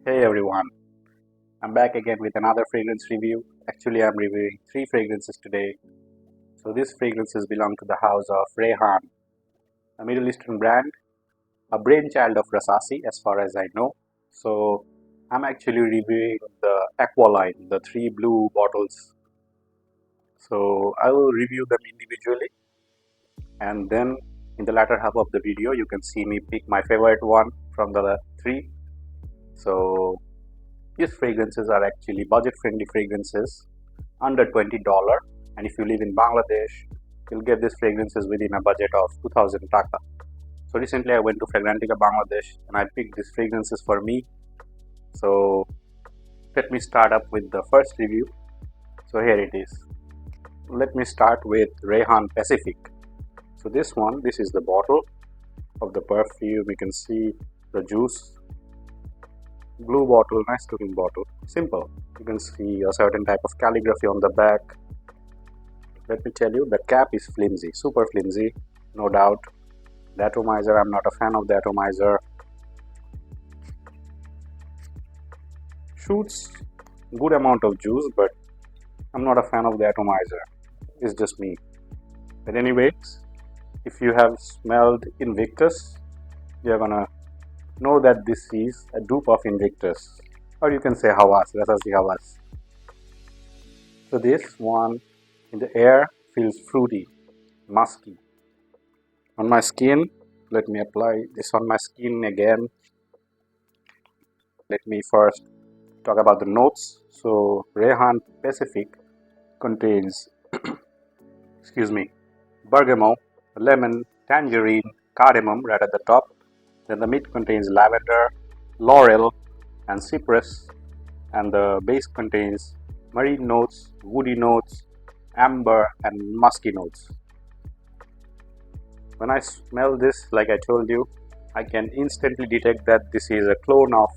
Hey everyone, I'm back again with another fragrance review. Actually, I'm reviewing three fragrances today. So these fragrances belong to the house of Rayhaan, a Middle Eastern brand, a brainchild of Rasasi as far as I know. So I'm actually reviewing the aqua line, the three blue bottles. So I will review them individually, and then in the latter half of the video you can see me pick my favorite one from the three. So these fragrances are actually budget-friendly fragrances under $20, and if you live in Bangladesh, you'll get these fragrances within a budget of 2000 taka. So recently I went to Fragrantica Bangladesh and I picked these fragrances for me. So let me start up with the first review. So here it is. Let me start with Rayhaan Pacific. So this is the bottle of the perfume. You can see the juice. Blue bottle, nice looking bottle, simple. You can see a certain type of calligraphy on the back. Let me tell you, the cap is flimsy, super flimsy, no doubt. The atomizer, I'm not a fan of the atomizer. Shoots good amount of juice, but I'm not a fan of the atomizer. It's just me. But anyways, if you have smelled Invictus, you're gonna know that this is a dupe of Invictus, or you can say hawas, rasasi hawas. So this one in the air feels fruity, musky. On my skin, let me apply this on my skin again. Let me first talk about the notes. So Rayhaan Pacific contains, excuse me, bergamot, lemon, tangerine, cardamom right at the top. Then the mid contains lavender, laurel, and cypress, and the base contains marine notes, woody notes, amber, and musky notes. When I smell this, like I told you, I can instantly detect that this is a clone of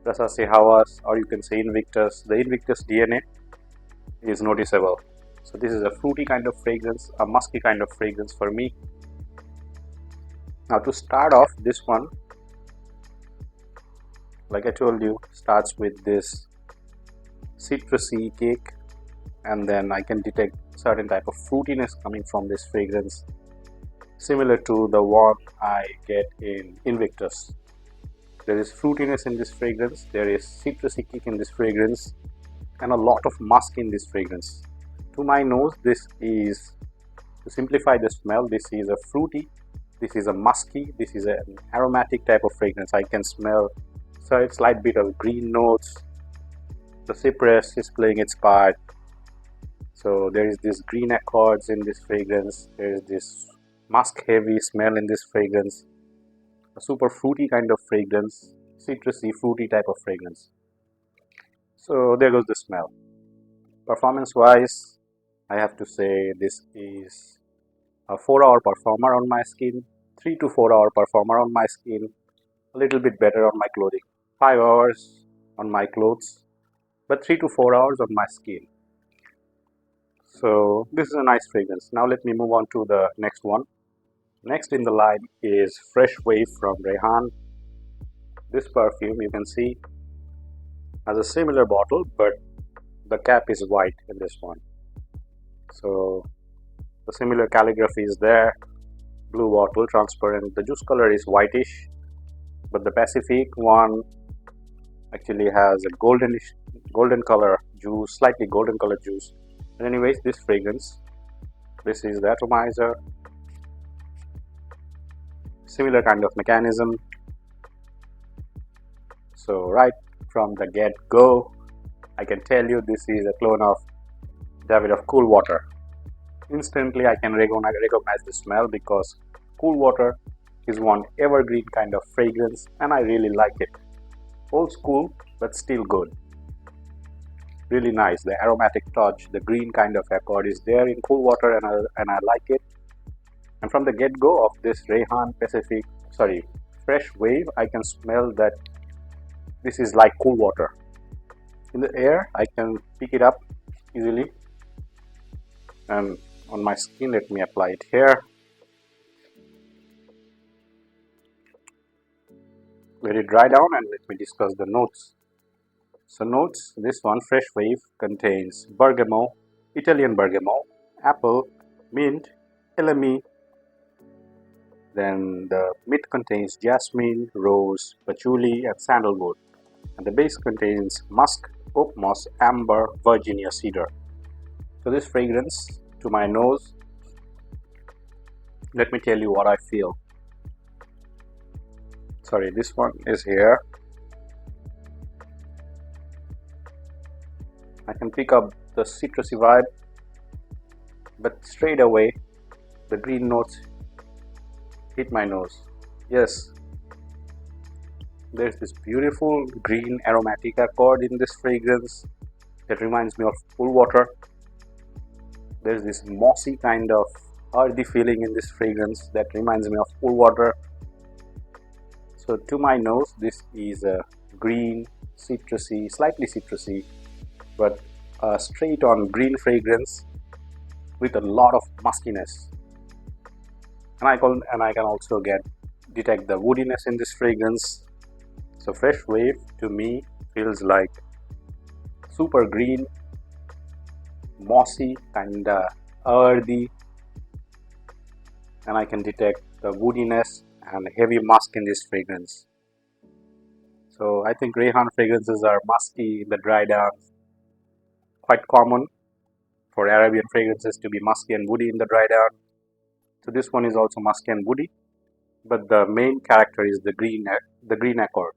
rasasi hawas, or you can say Invictus. The Invictus DNA is noticeable. So this is a fruity kind of fragrance, a musky kind of fragrance for me. Now to start off, this one, like I told you, starts with this citrusy cake, and then I can detect certain type of fruitiness coming from this fragrance, similar to the one I get in Invictus. There is fruitiness in this fragrance, there is citrusy kick in this fragrance, and a lot of musk in this fragrance. To my nose, this is, to simplify the smell, this is a fruity, this is a musky, this is an aromatic type of fragrance. I can smell a slight bit of green notes. The cypress is playing its part. So there is this green accords in this fragrance. There is this musk heavy smell in this fragrance. A super fruity kind of fragrance, citrusy, fruity type of fragrance. So there goes the smell. Performance wise, I have to say this is a 4-hour performer on my skin, 3 to 4-hour performer on my skin, a little bit better on my clothing. 5 hours on my clothes, but 3 to 4 hours on my skin. So this is a nice fragrance. Now let me move on to the next one. Next in the line is Fresh Wave from Rayhaan. This perfume, you can see, has a similar bottle, but the cap is white in this one. So the similar calligraphy is there. Blue bottle, transparent. The juice color is whitish, but the Pacific one actually has a golden color juice, slightly golden color juice. And anyways, this fragrance, this is the atomizer. Similar kind of mechanism. So right from the get-go, I can tell you this is a clone of davidoff coolwater. Instantly I can recognize the smell because coolwater is one evergreen kind of fragrance and I really like it. Old school but still good. Really nice. The aromatic touch, the green kind of accord is there in coolwater, and I like it. And from the get-go of this Rayhaan Pacific, Fresh Wave, I can smell that this is like coolwater. In the air, I can pick it up easily. And on my skin, let me apply it here. Let it dry down and let me discuss the notes. So notes, this one fresh wave contains bergamot, Italian bergamot, apple, mint, elemi. Then the mid contains jasmine, rose, patchouli and sandalwood. And the base contains musk, oak moss, amber, Virginia cedar. So this fragrance to my nose, let me tell you what I feel. Sorry, this one is here. I can pick up the citrusy vibe, but straight away the green notes hit my nose. Yes, there's this beautiful green aromatic accord in this fragrance that reminds me of cool water. There's this mossy kind of earthy feeling in this fragrance that reminds me of cool water. So to my nose, this is a green, citrusy, slightly citrusy, but a straight on green fragrance with a lot of muskiness. And I can also detect the woodiness in this fragrance. So fresh wave to me feels like super green, mossy, kinda earthy, and I can detect the woodiness and heavy musk in this fragrance. So I think Rayhaan fragrances are musky in the dry down. Quite common for Arabian fragrances to be musky and woody in the dry down. So this one is also musky and woody, but the main character is the green accord.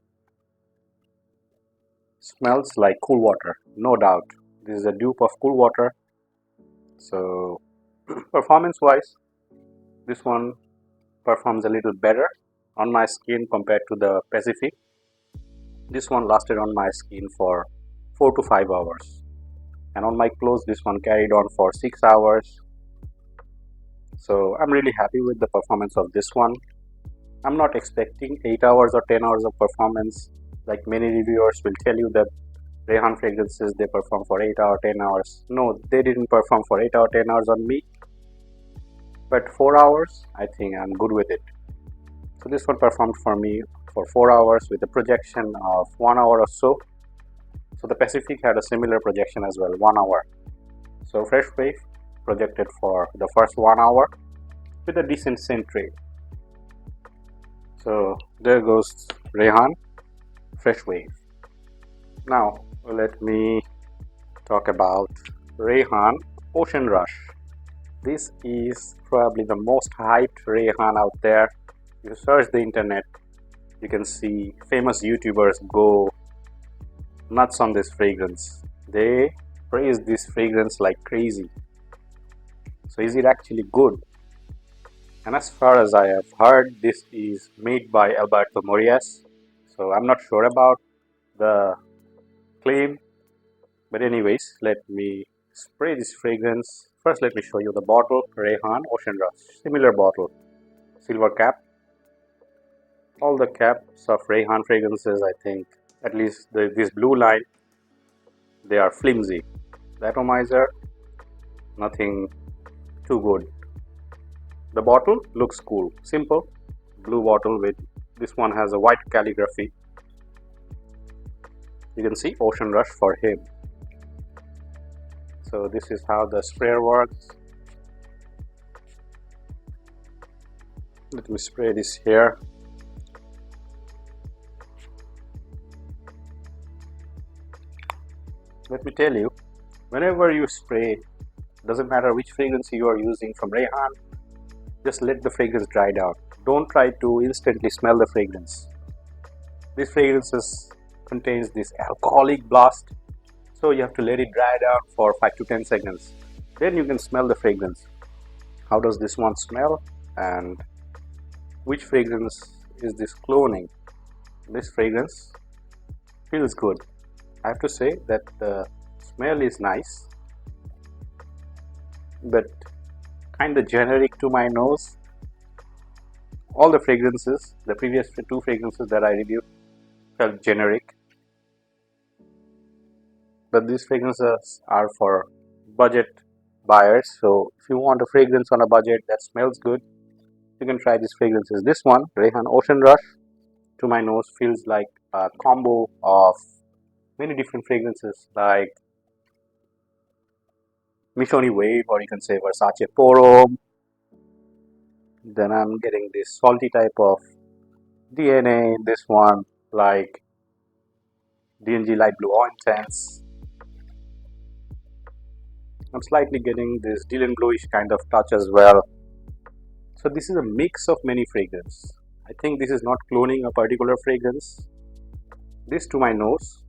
Smells like cool water, no doubt. This is a dupe of cool water. So performance wise, this one performs a little better on my skin compared to the Pacific. This one lasted on my skin for 4 to 5 hours, and on my clothes this one carried on for 6 hours. So I'm really happy with the performance of this one. I'm not expecting 8 hours or 10 hours of performance like many reviewers will tell you that Rayhaan fragrances they perform for 8 hours, 10 hours. No, they didn't perform for 8 hours, 10 hours on me, but 4 hours I think I'm good with it. So this one performed for me for 4 hours with a projection of 1 hour or so. So the Pacific had a similar projection as well, 1 hour. So fresh wave projected for the first 1 hour with a decent scent rate. So there goes Rayhaan fresh wave. Now let me talk about Rayhaan Ocean Rush. This is probably the most hyped Rayhaan out there. If you search the internet, you can see famous YouTubers go nuts on this fragrance. They praise this fragrance like crazy. So is it actually good? And as far as I have heard, this is made by Alberto Morillas. So I'm not sure about the claim, but anyways, let me spray this fragrance. First let me show you the bottle. Rayhaan Ocean Rush, similar bottle, silver cap. All the caps of Rayhaan fragrances, I think, at least this blue line, they are flimsy. The atomizer, nothing too good. The bottle looks cool, simple blue bottle with this one has a white calligraphy. You can see Ocean Rush for him. So this is how the sprayer works. Let me spray this here. Let me tell you, whenever you spray, doesn't matter which fragrance you are using from Rayhaan, just let the fragrance dry down. Don't try to instantly smell the fragrance. This fragrance contains this alcoholic blast, so you have to let it dry down for 5 to 10 seconds. Then you can smell the fragrance. How does this one smell? And which fragrance is this cloning? This fragrance feels good. I have to say that the smell is nice, but kind of generic to my nose. All the fragrances, the previous 2 fragrances that I reviewed, felt generic, but these fragrances are for budget buyers. So if you want a fragrance on a budget that smells good, you can try these fragrances. This one, Rayhaan Ocean Rush, to my nose feels like a combo of many different fragrances like missoni wave, or you can say versace forum. Then I'm getting this salty type of DNA in this one, like DNG light blue oil intense. I'm slightly getting this Dylan bluish kind of touch as well. So this is a mix of many fragrances. I think this is not cloning a particular fragrance. This to my nose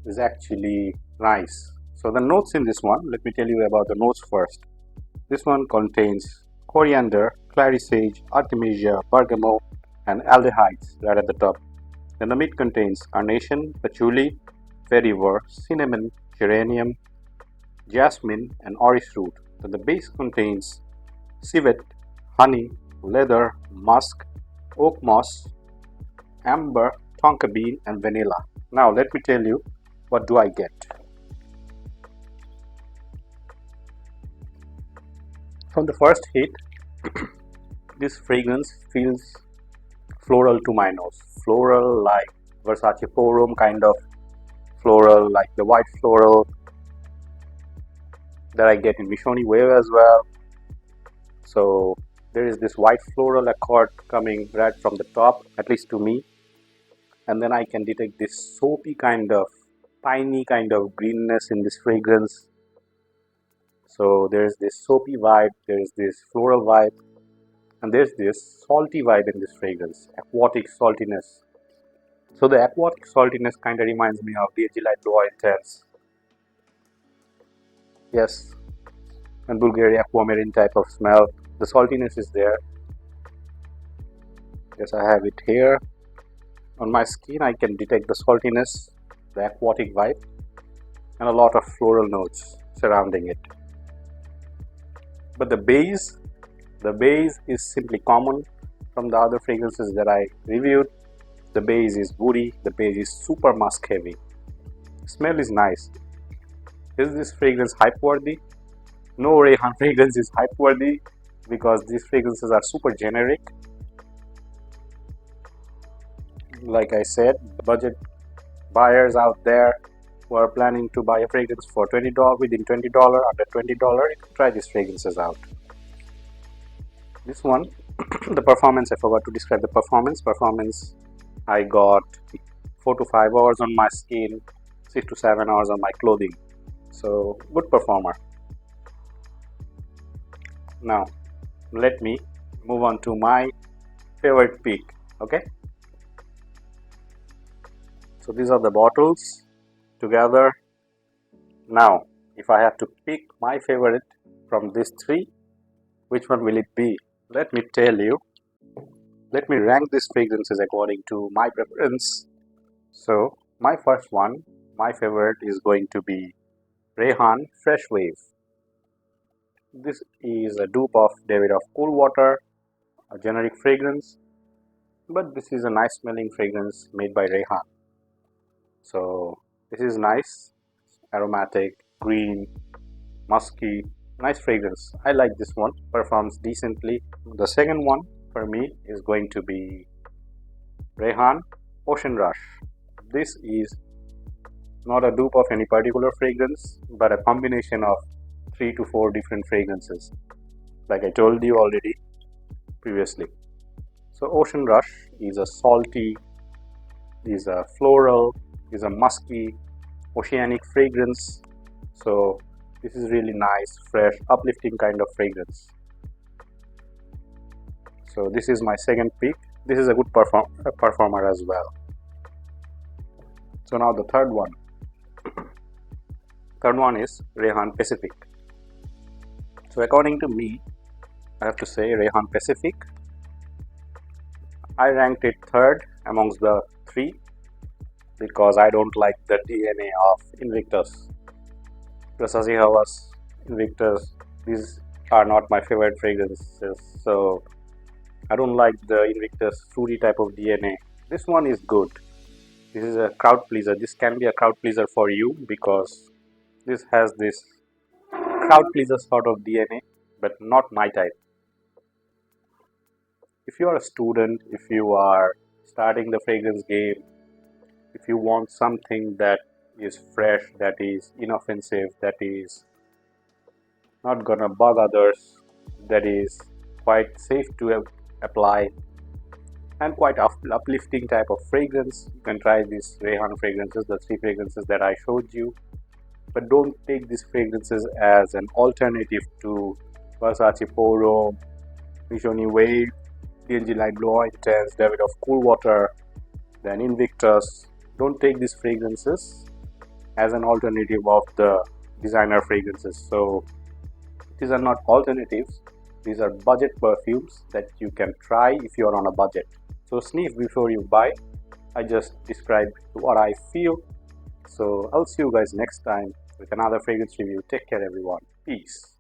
is actually nice. So the notes in this one, let me tell you about the notes first. This one contains coriander, clary sage, artemisia, bergamot, and aldehydes right at the top. Then the mid contains carnation, patchouli, vetiver, cinnamon, geranium, jasmine, and orris root. Then the base contains civet, honey, leather, musk, oak moss, amber, tonka bean, and vanilla. Now let me tell you what do I get. From the first hit, this fragrance feels floral to my nose. Floral like Versace forum kind of floral, like the white floral that I get in Missoni wave as well. So there is this white floral accord coming right from the top, at least to me. And then I can detect this soapy kind of, tiny kind of greenness in this fragrance. So there's this soapy vibe, there's this floral vibe, and there's this salty vibe in this fragrance, aquatic saltiness. So the aquatic saltiness kind of reminds me of DG Light Blue Oil Intense. Yes, and Bulgaria aquamarine type of smell. The saltiness is there. Yes, I have it here. On my skin, I can detect the saltiness, the aquatic vibe, and a lot of floral notes surrounding it. But the base is simply common from the other fragrances that I reviewed. The base is woody, the base is super musk heavy. Smell is nice. Is this fragrance hype worthy? No Rayhaan fragrance is hype worthy because these fragrances are super generic. Like I said, budget buyers out there who are planning to buy a fragrance for $20, within $20, under $20, you can try these fragrances out. This one, the performance, I forgot to describe the performance. I got 4 to 5 hours on my skin, 6 to 7 hours on my clothing. So good performer. Now let me move on to my favorite pick. Okay, so these are the bottles together. Now if I have to pick my favorite from these three, which one will it be? Let me tell you. Let me rank these fragrances according to my preference. So my first one, my favorite, is going to be Rayhaan Fresh Wave. This is a dupe of davidoff coolwater, a generic fragrance, but this is a nice smelling fragrance made by Rayhaan. So this is nice, aromatic, green, musky, nice fragrance. I like this one, performs decently. The second one for me is going to be Rayhaan Ocean Rush. This is not a dupe of any particular fragrance, but a combination of 3 to 4 different fragrances, like I told you already previously. So Ocean Rush is a salty, is a floral, is a musky, oceanic fragrance. So this is really nice, fresh, uplifting kind of fragrance. So this is my second pick. This is a good performer as well. So now the third one. Third one is Rayhaan Pacific. So according to me, I have to say Rayhaan Pacific, I ranked it third amongst the three because I don't like the DNA of Invictus. Rasasi, hawas, invictus, these are not my favorite fragrances. So I don't like the Invictus fruity type of DNA. This one is good. This is a crowd pleaser. This can be a crowd pleaser for you because this has this crowd pleaser sort of DNA, but not my type. If you are a student, if you are starting the fragrance game, If you want something that is fresh, that is inoffensive, that is not gonna bug others, that is quite safe to apply, and quite uplifting type of fragrance, you can try these Rayhaan fragrances, the three fragrances that I showed you. But don't take these fragrances as an alternative to Versace Poro, Missoni Wave, DNG Light Blue Intense, Davidoff Coolwater, then Invictus. Don't take these fragrances as an alternative of the designer fragrances. So these are not alternatives. These are budget perfumes that you can try if you're on a budget. So sniff before you buy. I just described what I feel. So I'll see you guys next time with another fragrance review. Take care everyone. Peace.